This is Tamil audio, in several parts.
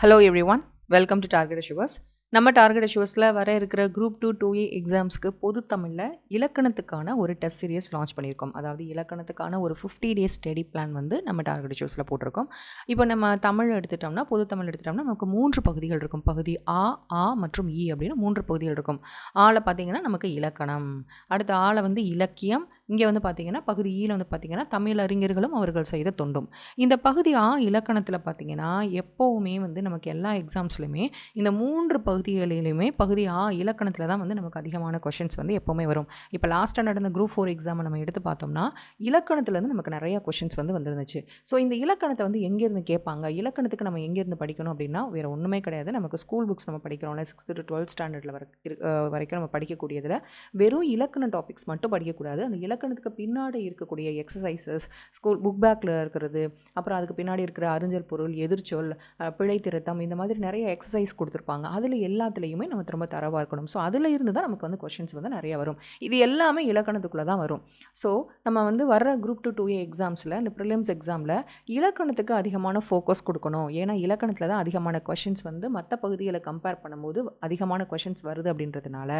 Hello everyone, welcome to Target Achievers. நம்ம டார்கெட் அச்சீவர்ஸில் வர இருக்கிற குரூப் 2 2A எக்ஸாம்ஸ்க்கு பொது தமிழில் இலக்கணத்துக்கான ஒரு டெஸ்ட் சீரியஸ் லான்ச் பண்ணியிருக்கோம். அதாவது இலக்கணத்துக்கான ஒரு 50 டேஸ் ஸ்டடி பிளான் வந்து நம்ம டார்கெட் அச்சீவர்ஸில் போட்டிருக்கோம். இப்போ நம்ம தமிழ் எடுத்துட்டோம்னா, பொது தமிழ் எடுத்துட்டோம்னா நமக்கு 3 பகுதிகள் இருக்கும். பகுதி ஆ மற்றும் ஈ அப்படின்னு 3 பகுதிகள் இருக்கும். ஆல பார்த்தீங்கன்னா நமக்கு இலக்கணம், அடுத்த ஆல வந்து இலக்கியம், இங்கே வந்து பார்த்தீங்கன்னா பகுதி ஈல வந்து பார்த்தீங்கன்னா தமிழ் அறிஞர்களும் அவர்கள் செய்த தொண்டும். இந்த பகுதி இலக்கணத்தில் பார்த்தீங்கன்னா எப்போவுமே வந்து நமக்கு எல்லா எக்ஸாம்ஸ்லையுமே இந்த 3 பகுதிகளிலுமே பகுதி இலக்கணத்தில் தான் வந்து நமக்கு அதிகமான கொஷின்ஸ் வந்து எப்போவுமே வரும். இப்போ லாஸ்ட்டாக நடந்த குரூப் 4 எக்ஸாமை நம்ம எடுத்து பார்த்தோம்னா இலக்கணத்துலேருந்து நமக்கு நிறையா கொஷின்ஸ் வந்து வந்துருந்துச்சு. ஸோ இந்த இலக்கணத்தை வந்து எங்கேருந்து கேட்பாங்க, இலக்கணத்துக்கு நம்ம எங்கேருந்து படிக்கணும் அப்படின்னா வேறு ஒன்றுமே கிடையாது. நமக்கு ஸ்கூல் புக்ஸ் நம்ம படிக்கிறோம்ல 6th to 12th ஸ்டாண்டர்டில் வரைக்கும் நம்ம படிக்கக்கூடியதில் வெறும் இலக்கண டாபிக்ஸ் மட்டும் படிக்கக்கூடாது. அந்த இலக்கணத்துக்கு பின்னாடி இருக்கக்கூடிய எக்ஸசைசஸ், ஸ்கூல் புக் பேக்கில் இருக்கிறது, அப்புறம் அதுக்கு பின்னாடி இருக்கிற அறிஞர் பொருள், எதிர்ச்சொல், பிழை திருத்தம், இந்த மாதிரி நிறைய எக்ஸசைஸ் கொடுத்துருப்பாங்க. அதில் எல்லாத்துலேயுமே நம்ம திரும்ப தரவாக இருக்கணும். ஸோ அதில் இருந்து தான் நமக்கு வந்து கொஷின்ஸ் வந்து நிறைய வரும். இது எல்லாமே இலக்கணத்துக்குள்ளே தான் வரும். ஸோ நம்ம வந்து வர்ற குரூப் 2 2A எக்ஸாம்ஸில் இந்த ப்ரிலிம்ஸ் எக்ஸாமில் இலக்கணத்துக்கு அதிகமான ஃபோக்கஸ் கொடுக்கணும். ஏன்னா இலக்கணத்தில் தான் அதிகமான கொஷின்ஸ் வந்து மற்ற பகுதிகளை கம்பேர் பண்ணும்போது அதிகமான கொஷின்ஸ் வருது அப்படின்றதுனால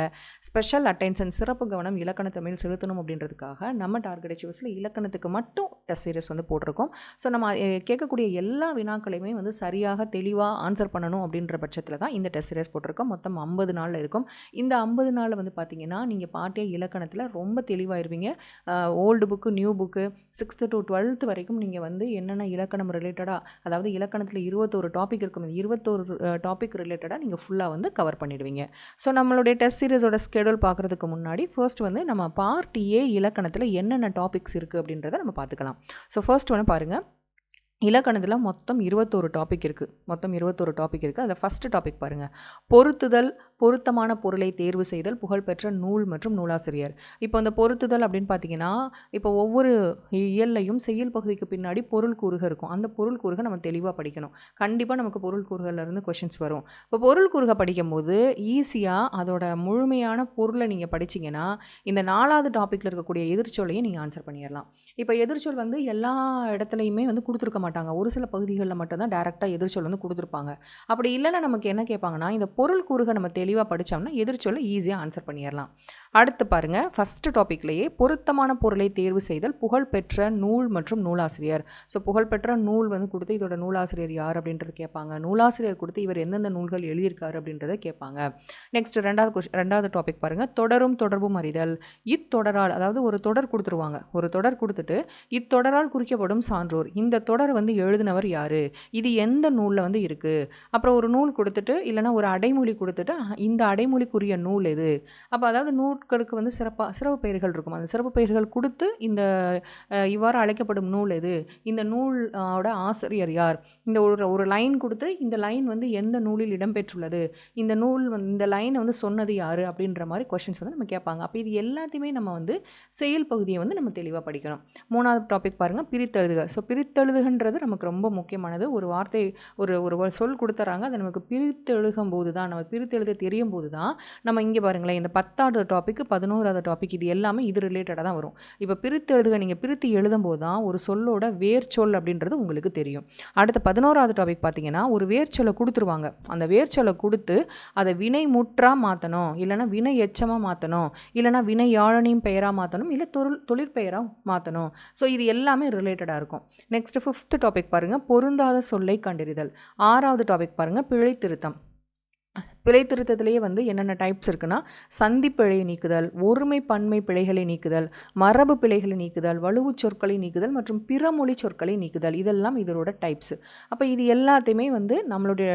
ஸ்பெஷல் அட்டென்ஷன், சிறப்பு கவனம் இலக்கணத்தை மேல் செலுத்தணும் அப்படின்றதுக்காக நம்ம டார்கெட் அச்சீவர்ஸில் இலக்கணத்துக்கு மட்டும் டெஸ்ட் சீரிஸ் வந்து போட்டிருக்கோம். ஸோ நம்ம கேட்கக்கூடிய எல்லா வினாக்களையுமே வந்து சரியாக தெளிவாக ஆன்சர் பண்ணணும் அப்படின்ற பட்சத்தில் தான் இந்த டெஸ்ட் சீரிஸ் போட்டிருக்கோம். மொத்தம் 50 நாளில் இருக்கும். இந்த 50 நாளில் வந்து பார்த்தீங்கன்னா நீங்கள் பாட்டிய இலக்கணத்தில் ரொம்ப தெளிவாயிருவீங்க. Old book, new book, 6th to 12th வரைக்கும் நீங்கள் வந்து என்னென்ன இலக்கணம் ரிலேட்டடாக, அதாவது இலக்கணத்தில் 21 டாபிக் இருக்கும். 21 டாபிக் ரிலேட்டடாக நீங்கள் ஃபுல்லாக வந்து கவர் பண்ணிடுவீங்க. ஸோ நம்மளுடைய டெஸ்ட் சீரிஸோட ஸ்கெடியூல் பார்க்குறதுக்கு முன்னாடி ஃபர்ஸ்ட் வந்து நம்ம பார்ட் ஏ இலக்கணத்தில் என்னென்ன டாபிக்ஸ் இருக்குது அப்படின்றத நம்ம பார்த்துக்கலாம். ஸோ ஃபர்ஸ்ட் ஒன்று பாருங்கள், இலக்கணத்தில் மொத்தம் 21 டாபிக் இருக்குது. அதில் ஃபஸ்ட்டு டாபிக் பாருங்கள், பொருத்துதல், பொருத்தமான பொருளை தேர்வு செய்தல், புகழ்பெற்ற நூல் மற்றும் நூலாசிரியர். இப்போ அந்த பொருத்துதல் அப்படின்னு பார்த்தீங்கன்னா, இப்போ ஒவ்வொரு இயல்லையும் செய்யுள் பகுதிக்கு பின்னாடி பொருள் கூறுக இருக்கும். அந்த பொருள் கூறுக நம்ம தெளிவாக படிக்கணும். கண்டிப்பாக நமக்கு பொருள் கூறுகள்லேருந்து கொஷின்ஸ் வரும். இப்போ பொருள் கூறுக படிக்கும்போது ஈஸியாக அதோட முழுமையான பொருளை நீங்கள் படிச்சிங்கன்னா இந்த 4வது டாப்பிக்கில் இருக்கக்கூடிய எதிர்ச்சொல்லையும் நீங்கள் ஆன்சர் பண்ணிடலாம். இப்போ எதிர்ச்சொல் வந்து எல்லா இடத்துலையுமே வந்து கொடுத்துருக்க மாட்டாங்க. ஒரு சில பகுதிகளில் மட்டும்தான் டேரெக்டாக எதிர்ச்சொல் வந்து கொடுத்துருப்பாங்க. அப்படி இல்லைன்னா நமக்கு என்ன கேட்பாங்கன்னா, இந்த பொருள் கூறுக நம்ம தெளிவாக படித்தோம்னா எதிர்ச்சொல்லை ஈஸியாக ஆன்சர் பண்ணிடலாம். அடுத்து பாருங்கள், ஃபஸ்ட்டு டாப்பிக்லேயே பொருத்தமான பொருளை தேர்வு செய்தல், புகழ்பெற்ற நூல் மற்றும் நூலாசிரியர். ஸோ புகழ்பெற்ற நூல் வந்து கொடுத்து இதோட நூலாசிரியர் யார் அப்படின்றது கேட்பாங்க. நூலாசிரியர் கொடுத்து இவர் எந்தெந்த நூல்கள் எழுதியிருக்காரு அப்படின்றத கேட்பாங்க. நெக்ஸ்ட் ரெண்டாவது டாபிக் பாருங்கள், தொடரும் தொடர்பும் அறிதல். இத்தொடரால், அதாவது ஒரு தொடர் கொடுத்துருவாங்க. ஒரு தொடர் கொடுத்துட்டு இத்தொடரால் குறிக்கப்படும் சான்றோர், இந்த தொடர் வந்து எழுதினவர் யார், இது எந்த நூலில் வந்து இருக்குது. அப்புறம் ஒரு நூல் கொடுத்துட்டு இல்லைனா ஒரு அடைமொழி கொடுத்துட்டு இந்த அடைமொழிக்குரிய நூல் எது. அப்போ அதாவது நூல்களுக்கு வந்து சிறப்பு பெயர்கள் இருக்கும். அந்த சிறப்பு பெயர்கள் கொடுத்து இந்த இவ்வாறு அழைக்கப்படும் நூல் எது, இந்த நூலோட ஆசிரியர் யார், இந்த ஒரு லைன் கொடுத்து இந்த லைன் வந்து எந்த நூலில் இடம்பெற்றுள்ளது, இந்த நூல் வந்து இந்த லைனை வந்து சொன்னது யார் அப்படின்ற மாதிரி கொஷின்ஸ் வந்து நம்ம கேட்பாங்க. அப்போ இது எல்லாத்தையுமே நம்ம வந்து செயல் பகுதியை வந்து நம்ம தெளிவாக படிக்கணும். 3வது டாபிக் பாருங்கள், பிரித்தெழுதுக. ஸோ பிரித்தெழுதுகன்றது நமக்கு ரொம்ப முக்கியமானது. ஒரு வார்த்தை ஒரு சொல் கொடுத்துறாங்க, அதை நமக்கு பிரித்தெழுகும் போது தான், நம்ம பிரித்தெழுத தெரியும் போது தான் நம்ம இங்கே பாருங்களேன், இந்த 10வது டாபிக், 11வது டாபிக், இது எல்லாமே இது ரிலேட்டடாக தான் வரும். இப்போ பிரித்தெழுதுக நீங்கள் பிரித்து எழுதும் போது தான் ஒரு சொல்லோட வேர்ச்சொல் அப்படின்றது உங்களுக்கு தெரியும். அடுத்த 11வது டாபிக் பார்த்தீங்கன்னா, ஒரு வேர்ச்சொல்லை கொடுத்துருவாங்க. அந்த வேர்ச்சொல்லை கொடுத்து அதை வினை முற்றாக மாற்றணும், இல்லைனா வினை எச்சமாக மாற்றணும், இல்லைனா வினை யாழனையும் பெயராக மாற்றணும், இல்லை தொழிற்பெயராக மாற்றணும். ஸோ இது எல்லாமே ரிலேட்டடாக இருக்கும். நெக்ஸ்ட் 5th டாபிக் பாருங்கள், பொருந்தாத சொல்லை கண்டறிதல். 6வது டாபிக் பாருங்கள், பிழை திருத்தம். பிழை திருத்தத்திலேயே வந்து என்னென்ன டைப்ஸ் இருக்குன்னா, சந்தி பிழையை நீக்குதல், ஒருமை பன்மை பிழைகளை நீக்குதல், மரபு பிழைகளை நீக்குதல், வலுவு சொற்களை நீக்குதல் மற்றும் பிறமொழி சொற்களை நீக்குதல். இதெல்லாம் இதோட டைப்ஸ். அப்போ இது எல்லாத்தையுமே வந்து நம்மளுடைய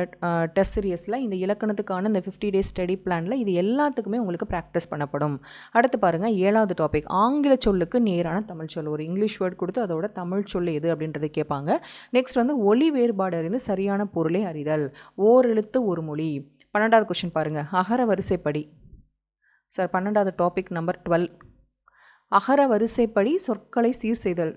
டெஸ்ட் சீரியஸில் இந்த இலக்கணத்துக்கான இந்த 50 டேஸ் ஸ்டடி பிளானில் இது எல்லாத்துக்குமே உங்களுக்கு ப்ராக்டிஸ் பண்ணப்படும். அடுத்து பாருங்கள், 7வது டாபிக், ஆங்கில சொல்லுக்கு நேரான தமிழ் சொல். ஒரு இங்கிலீஷ் வேர்ட் கொடுத்து அதோட தமிழ் சொல் எது அப்படின்றத கேட்பாங்க. நெக்ஸ்ட் வந்து ஒலி வேறுபாடு அறிந்து சரியான பொருளை அறிதல், ஓரெழுத்து ஒரு மொழி. 12வது கொஸ்டின் பாருங்கள், அகர வரிசைப்படி. சார் 12வது டாபிக் நம்பர் 12, அகர வரிசைப்படி சொற்களை சீர் செய்தல்.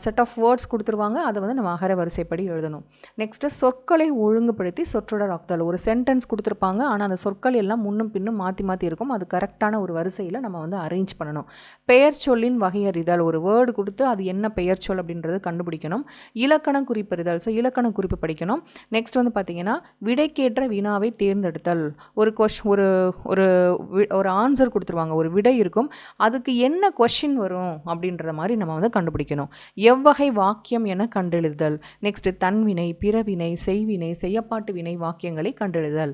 செட் ஆஃப் வேர்ட்ஸ் கொடுத்துருவாங்க. அதை வந்து நம்ம அகர வரிசைப்படி எழுதணும். நெக்ஸ்ட்டு சொற்களை ஒழுங்குபடுத்தி சொற்றொடர் ஆக்குதல். ஒரு சென்டென்ஸ் கொடுத்துருப்பாங்க, ஆனால் அந்த சொற்கள் எல்லாம் முன்னும் பின்னும் மாற்றி இருக்கும். அது கரெக்டான ஒரு வரிசையில் நம்ம வந்து அரேஞ்ச் பண்ணணும். பெயர் சொல்லின் வகையறிதல். ஒரு வேர்டு கொடுத்து அது என்ன பெயர் சொல் அப்படின்றது கண்டுபிடிக்கணும். இலக்கண குறிப்பறிதல். ஸோ இலக்கண குறிப்பு படிக்கணும். நெக்ஸ்ட் வந்து பார்த்திங்கன்னா விடைக்கேற்ற வினாவை தேர்ந்தெடுத்தல். ஒரு ஒரு ஆன்சர் கொடுத்துருவாங்க, ஒரு விடை இருக்கும், அதுக்கு என்ன கொஷின் வரும் அப்படின்றத மாதிரி நம்ம வந்து கண்டுபிடிக்கணும். எவ்வகை வாக்கியம் என கண்டெழுதல். நெக்ஸ்ட் தன்வினை, பிறவினை, செய்வினை, செய்யப்பாட்டு வினை வாக்கியங்களை கண்டெழுதல்.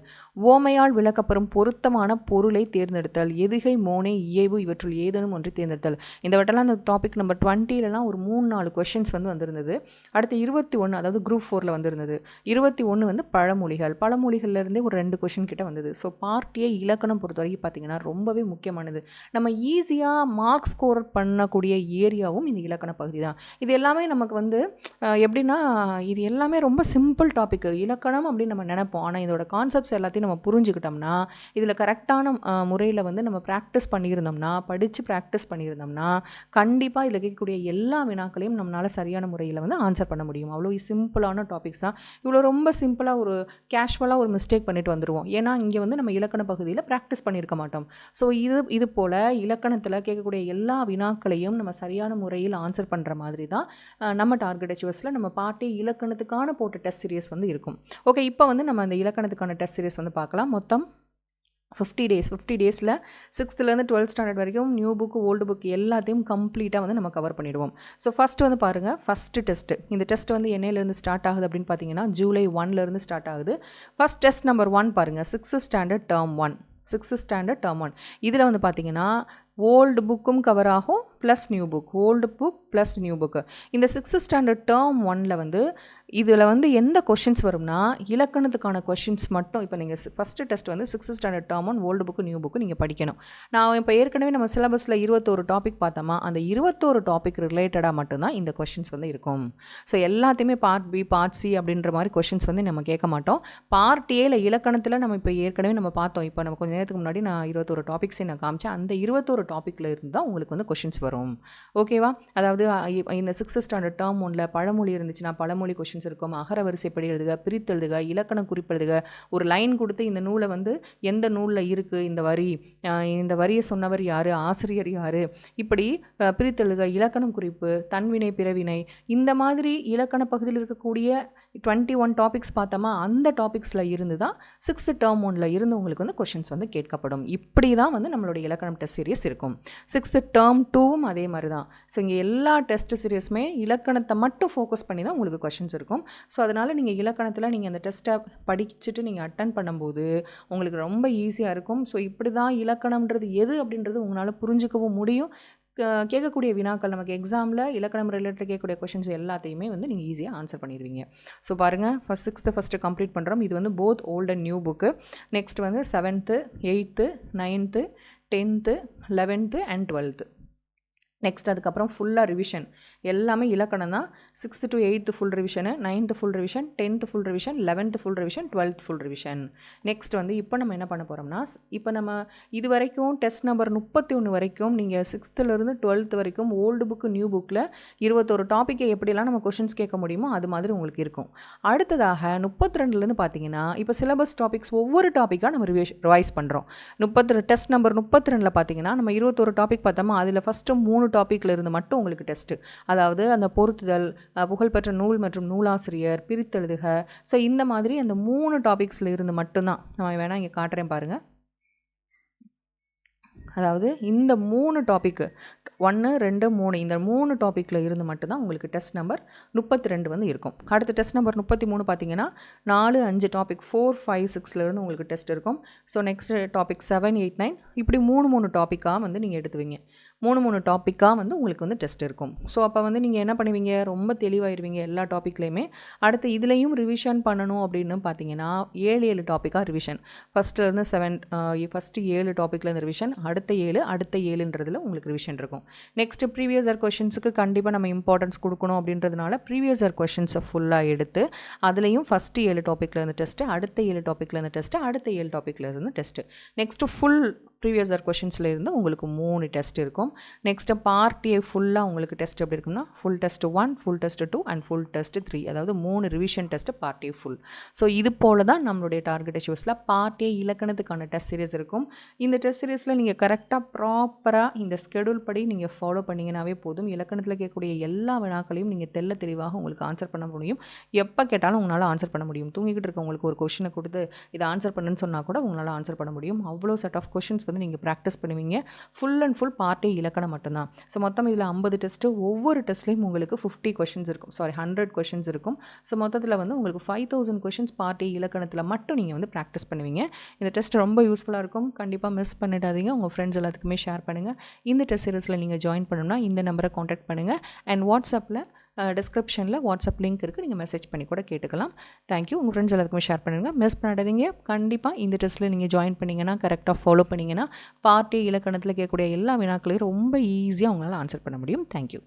ஓமையால் விளக்கப்பெறும் பொருத்தமான பொருளை தேர்ந்தெடுத்தல். எதுகை, மோனை, இயைவு இவற்றுள் ஏதேனும் ஒன்றை தேர்ந்தெடுத்தல். இந்த வட்டெல்லாம் அந்த டாபிக் நம்பர் 20லலாம் ஒரு 3-4 கொஷின்ஸ் வந்து வந்திருந்தது. அடுத்து 21, அதாவது குரூப் 4ல் வந்திருந்தது. 21 வந்து பழமொழிகள். பழமொழிகள்லேருந்தே ஒரு 2 கொஷின் கிட்ட வந்தது. ஸோ பார்ட்டியை இலக்கணம் பொறுத்த வரைக்கும் பார்த்திங்கன்னா ரொம்பவே முக்கியமானது. நம்ம ஈஸியாக மார்க் ஸ்கோர் பண்ணக்கூடிய ஏரியாவும் இந்த இலக்கண பகுதி தான். இது எல்லாமே நமக்கு வந்து எப்படின்னா, இது எல்லாமே ரொம்ப சிம்பிள் டாபிக். இலக்கணம் அப்படின்னு நம்ம நினைப்போம், ஆனால் இதோட கான்செப்ட்ஸ் எல்லாத்தையும் நம்ம புரிஞ்சுக்கிட்டோம்னா, இதில் கரெக்டான முறையில் வந்து நம்ம ப்ராக்டிஸ் பண்ணியிருந்தோம்னா, படித்து ப்ராக்டிஸ் பண்ணியிருந்தோம்னா, கண்டிப்பாக இதில் கேட்கக்கூடிய எல்லா வினாக்களையும் நம்மளால் சரியான முறையில் வந்து ஆன்சர் பண்ண முடியும். அவ்வளோ சிம்பிளான டாபிக்ஸ் தான். இவ்வளோ ரொம்ப சிம்பிளாக ஒரு கேஷுவலாக ஒரு மிஸ்டேக் பண்ணிட்டு வந்துடுவோம். ஏன்னா இங்கே வந்து நம்ம இலக்கண பகுதியில் ப்ராக்டிஸ் பண்ணியிருக்க மாட்டோம். ஸோ இது போல் இலக்கணத்தில் கேட்கக்கூடிய எல்லா வினாக்களையும் நம்ம சரியான முறையில் ஆன்சர் பண்ணுற மாதிரி தான் நம்ம டார்கெட் அச்சீவர்ஸில் நம்ம பார்ட்டி இலக்கணத்துக்கான போட்ட டெஸ்ட் சீரியஸ் வந்து இருக்கும். ஓகே, இப்போ வந்து நம்ம அந்த இலக்கணத்துக்கான டெஸ்ட் சீரியஸ் வந்து பார்க்கலாம். மொத்தம் 50 days. 50 daysல 6th-லேருந்து 12th ஸ்டாண்டர்ட் வரைக்கும் நியூ புக்கு, ஓல்டு புக் எல்லாத்தையும் கம்ப்ளீட்டாக வந்து நம்ம கவர் பண்ணிடுவோம். ஸோ ஃபஸ்ட்டு வந்து பாருங்கள், ஃபஸ்ட்டு டெஸ்ட்டு. இந்த டெஸ்ட் வந்து என்னையிலேருந்து ஸ்டார்ட் ஆகுது அப்படின்னு பார்த்தீங்கன்னா July 1லேருந்து ஸ்டார்ட் ஆகுது. ஃபஸ்ட் டெஸ்ட் நம்பர் 1 பாருங்கள், 6th standard term 1. 6th standard term 1. இதில் வந்து பார்த்தீங்கன்னா ஓல்டு புக்கும் கவர் ஆகும் plus new book, old book plus new book. இந்த 6th standard term 1ல் வந்து இதில் வந்து எந்த கொஷின்ஸ் வரும்னா இலக்கணத்துக்கான கொஷின்ஸ் மட்டும். இப்போ நீங்கள் ஃபஸ்ட்டு டெஸ்ட் வந்து 6th standard term 1 old book new book நீங்கள் படிக்கணும். நான் இப்போ ஏற்கனவே நம்ம சிலபஸில் 21 டாபிக் பார்த்தோமா, அந்த 21 டாபிக் ரிலேட்டடாக மட்டும்தான் இந்த கொஷின்ஸ் வந்து இருக்கும். ஸோ எல்லாத்தையுமே பார்ட் பி, பார்ட் சி அப்படின்ற மாதிரி கொஷின்ஸ் வந்து நம்ம கேட்க மாட்டோம். பார்ட் ஏல இலக்கணத்தில் நம்ம இப்போ ஏற்கனவே நம்ம பார்த்தோம். இப்போ நம்ம கொஞ்சம் நேரத்துக்கு முன்னாடி நான் 21 டாபிக்ஸை நான் காமிச்சேன். அந்த 21 டாப்பிக்கில் இருந்து தான் உங்களுக்கு வந்து கொஷின்ஸ் வரும். ஓகேவா? அதாவது இந்த 6th standard term 1ல் பழமொழி இருந்துச்சுன்னா பழமொழி கொஷின்ஸ் இருக்கும். அகர வரிசைப்படி எழுதுக, பிரித்து எழுதுக, இலக்கண குறிப்பெழுதுக. ஒரு லைன் கொடுத்து இந்த நூலை வந்து எந்த நூலில் இருக்குது இந்த வரியை சொன்னவர் யார், ஆசிரியர் யார், இப்படி பிரித்தெழுதுக, இலக்கணம் குறிப்பு, தன்வினை, பிறவினை, இந்த மாதிரி இலக்கண பகுதியில் இருக்கக்கூடிய 21 டாபிக்ஸ் பார்த்தோமா, அந்த டாபிக்ஸில் இருந்து தான் 6th term 1ல் இருந்து உங்களுக்கு வந்து கொஷின்ஸ் வந்து கேட்கப்படும். இப்படி தான் வந்து நம்மளுடைய இலக்கணம் டெஸ்ட் சீரியஸ் இருக்கும். 6th term 2ம் அதே மாதிரி தான். ஸோ இங்கே எல்லா டெஸ்ட் சீரியஸுமே இலக்கணத்தை மட்டும் ஃபோக்கஸ் பண்ணி தான் உங்களுக்கு கொஷின்ஸ் இருக்கும். ஸோ அதனால் நீங்கள் இலக்கணத்தில் நீங்கள் அந்த டெஸ்ட்டை படிச்சுட்டு நீங்கள் அட்டன் பண்ணும்போது உங்களுக்கு ரொம்ப ஈஸியாக இருக்கும். ஸோ இப்படி தான் இலக்கணம்ன்றது எது அப்படின்றது உங்களால் புரிஞ்சிக்கவும் முடியும். கேட்கக்கூடிய வினாக்கள் நமக்கு எக்ஸாமில் இலக்கணம் ரிலேட்டட் கேட்கக்கூடிய கொஷின்ஸ் எல்லாத்தையுமே வந்து நீங்கள் ஈஸியாக ஆன்சர் பண்ணிடுவீங்க. ஸோ பாருங்கள், ஃபஸ்ட்டு கம்ப்ளீட் பண்ணுறோம். இது வந்து both old and new book. Next வந்து 7th, 8th, 9th, 10th, 11th and 12th. Next அதுக்கப்புறம் ஃபுல்லாக ரிவிஷன் எல்லாமே இலக்கணம் தான். 6th to 8th full revision, 9th full revision, 10th full revision, 11th full revision, 12th full revision. Next வந்து இப்போ நம்ம என்ன பண்ண போகிறோம்னா, இப்போ நம்ம இது வரைக்கும் டெஸ்ட் நம்பர் 31 வரைக்கும் நீங்கள் 6th-லேருந்து 12th வரைக்கும் ஓல்டு புக்கு, நியூ புக்கில் 21 டாப்பிக்கை எப்படிலாம் நம்ம கொஷின்ஸ் கேட்க முடியுமோ அது மாதிரி உங்களுக்கு இருக்கும். அடுத்ததாக 32லேருந்து பார்த்தீங்கன்னா இப்போ சிலபஸ் டாபிக்ஸ் ஒவ்வொரு டாப்பிக்காக நம்ம ரிவைஸ் பண்ணுறோம். டெஸ்ட் நம்பர் 32ல் பார்த்தீங்கன்னா நம்ம 21 டாபிக் பார்த்தோமா, அதில் ஃபஸ்ட்டு 3 டாப்பிக்கில் இருந்து மட்டும் உங்களுக்கு டெஸ்ட்டு. அதாவது அந்த பொருத்துதல், புகழ்பெற்ற நூல் மற்றும் நூலாசிரியர், பிரித்தெழுதுக. ஸோ இந்த மாதிரி அந்த 3 டாபிக்ஸில் இருந்து மட்டும்தான். நான் வேணால் இங்கே காட்டுறேன் பாருங்கள். அதாவது இந்த 3 டாப்பிக்கு 1, 2, 3 இந்த 3 டாப்பிக்கில் இருந்து மட்டும்தான் உங்களுக்கு டெஸ்ட் நம்பர் 32 வந்து இருக்கும். அடுத்து டெஸ்ட் நம்பர் 33 பார்த்தீங்கன்னா 4, 5 டாபிக் 4, 5, 6லேருந்து உங்களுக்கு டெஸ்ட் இருக்கும். ஸோ நெக்ஸ்ட் டாபிக் 7, 8, 9 இப்படி 3 டாப்பிக்காக வந்து நீங்கள் எடுத்துவீங்க. 3 டாப்பிக்காக வந்து உங்களுக்கு வந்து டெஸ்ட் இருக்கும். ஸோ அப்போ வந்து நீங்கள் என்ன பண்ணுவீங்க, ரொம்ப தெளிவாயிருவீங்க எல்லா டாப்பிக்லேயுமே. அடுத்து இதுலேயும் ரிவிஷன் பண்ணணும் அப்படின்னு பார்த்தீங்கன்னா 7 டாப்பிக்காக ரிவிஷன். ஃபஸ்ட்டுலேருந்து 7 டாப்பிக்லேருந்து ரிவிஷன், அடுத்த 7ன்றதில் உங்களுக்கு ரிவிஷன் இருக்கும். நெக்ஸ்ட்டு ப்ரீவியஸ் இயர் கொஷின்ஸுக்கு கண்டிப்பாக நம்ம இம்பார்ட்டன்ஸ் கொடுக்கணும் அப்படின்றதுனால ப்ரீவியஸ் இயர் கொஷின்ஸை ஃபுல்லாக எடுத்து அதுலேயும் ஃபஸ்ட்டு 7 டாப்பிக்லேருந்து டெஸ்ட்டு, அடுத்த 7 டாப்பிக்லேருந்து டெஸ்ட்டு, அடுத்த 7 டாப்பிக்லேருந்து டெஸ்ட்டு. நெக்ஸ்ட்டு ப்ரீவியஸ் இயர் கொஷின்ஸில் இருந்து உங்களுக்கு 3 டெஸ்ட் இருக்கும். நெக்ஸ்ட்டு பார்ட் ஏ ஃபுல்லாக உங்களுக்கு டெஸ்ட் எப்படி இருக்கும்னா full test 1, full test 2 and full test 3, அதாவது 3 revision test part A full. So இது போல் தான் நம்மளுடைய டார்கெட் அச்சீவர்ஸில் பார்ட் ஏ இலக்கணத்துக்கான டெஸ்ட் சீரிஸ் இருக்கும். இந்த டெஸ்ட் சீரிஸில் நீங்கள் கரெக்டாக ப்ராப்பராக இந்த ஸ்கெடியூல் படி நீங்கள் ஃபாலோ பண்ணிங்கனாவே போதும். இலக்கணத்தில் கேட்கக்கூடிய எல்லா வினாக்களையும் நீங்கள் தெள்ள தெளிவாக உங்களுக்கு ஆன்சர் பண்ண முடியும். எப்போ கேட்டாலும் உங்களால் ஆன்சர் பண்ண முடியும். தூங்கிக்கிட்டு இருக்கவங்களுக்கு ஒரு கொஷினை கொடுத்து இதை ஆன்சர் பண்ணுன்னு சொன்னால் கூட உங்களால் ஆன்சர் பண்ண முடியும். அவ்வளோ செட் ஆஃப் கொஷின்ஸ் வந்து நீங்கள் ப்ராக்டிஸ் பண்ணுவீங்க. Full and full part A இலக்கணம் மட்டும்தான். ஸோ மொத்தம் இதில் 50 டெஸ்ட்டு, ஒவ்வொரு டெஸ்ட்லேயும் உங்களுக்கு 50 கொஷின்ஸ் இருக்கும், 100 கொஷின்ஸ் இருக்கும். ஸோ மொத்தத்தில் வந்து உங்களுக்கு 5000 கொஷின்ஸ் பார்ட் ஏ இலக்கணத்தில் மட்டும் நீங்கள் வந்து ப்ராக்டிஸ் பண்ணுவீங்க. இந்த டெஸ்ட் ரொம்ப யூஸ்ஃபுல்லாக இருக்கும். கண்டிப்பாக மிஸ் பண்ணிடாதீங்க. உங்கள் ஃப்ரெண்ட்ஸ் எல்லாத்துக்குமே ஷேர் பண்ணுங்கள். இந்த டெஸ்ட் சீரிஸில் நீங்கள் ஜாயின் பண்ணணும்னா இந்த நம்பரை காண்டாக்ட் பண்ணுங்கள். அண்ட் வாட்ஸ்அப்பில் டிஸ்கிரிப்ஷனில் வாட்ஸ்அப் லிங்க் இருக்குது, நீங்கள் மெசேஜ் பண்ணி கூட கேட்டுக்கலாம். தேங்க்யூ. உங்கள் ஃப்ரெண்ட்ஸ் எல்லாத்துக்குமே ஷேர் பண்ணுங்கள். மிஸ் பண்ணிடாதீங்க. கண்டிப்பாக இந்த டெஸ்ட்டில் நீங்கள் ஜாயின் பண்ணிங்கன்னா, கரெக்டாக ஃபாலோ பண்ணிங்கன்னா பார்ட் ஏ இலக்கணத்தில் கேட்கக்கூடிய எல்லா வினாக்களையும் ரொம்ப ஈஸியாக உங்களால் ஆன்சர் பண்ண முடியும். தேங்க்யூ.